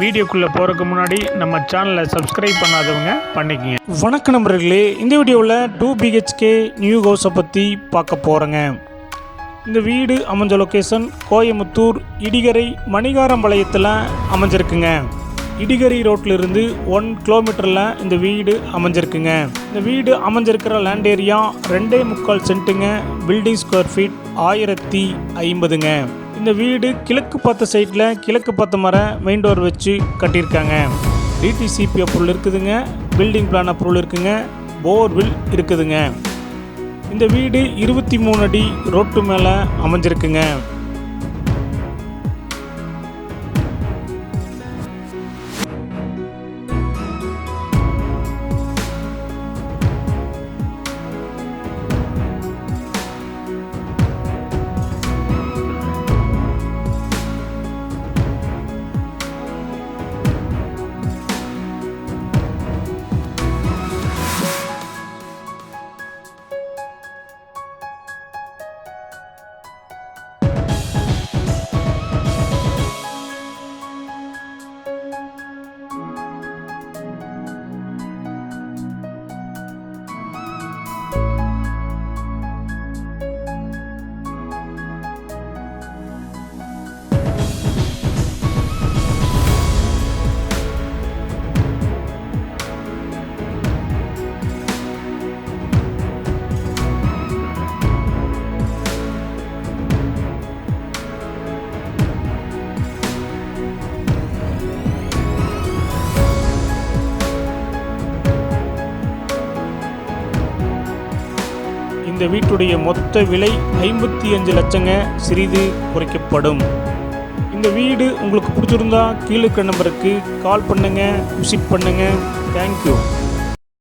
வீடியோக்குள்ளே போகிறதுக்கு முன்னாடி நம்ம சேனலை சப்ஸ்கிரைப் பண்ணாதவங்க பண்ணிக்கங்க. வணக்கம் நண்பர்களே, இந்த வீடியோவில் 2 BHK நியூ ஹவுஸை பற்றி பார்க்க போகிறேங்க. இந்த வீடு அமைஞ்ச லொக்கேஷன் கோயமுத்தூர் இடிகரை மணிகாரம்பாளையத்தில் அமைஞ்சிருக்குங்க. இடிகரை ரோட்டிலிருந்து 1 கிலோமீட்டரில் இந்த வீடு அமைஞ்சிருக்குங்க. இந்த வீடு அமைஞ்சிருக்கிற லேண்ட் ஏரியா 2.25 சென்ட்டுங்க. பில்டிங் ஸ்கொயர் ஃபீட் 1050ங்க. இந்த வீடு கிழக்கு பார்த்த சைட்டில் கிழக்கு பார்த்த மர மெயின் டோர் வச்சு கட்டியிருக்காங்க. டிடிசிபி அப்ரூவல் இருக்குதுங்க. பில்டிங் பிளான் அப்ரூவல் இருக்குங்க. போர்வில் இருக்குதுங்க. இந்த வீடு 23 அடி ரோட்டு மேலே அமைஞ்சிருக்குங்க. இந்த வீட்டுடைய மொத்த விலை 55 லட்சங்க. சிறிது குறைக்கப்படும். இந்த வீடு உங்களுக்கு பிடிச்சிருந்தா கீழே இருக்கிற நம்பருக்கு கால் பண்ணுங்கள், விசிட் பண்ணுங்கள். தேங்க்யூ.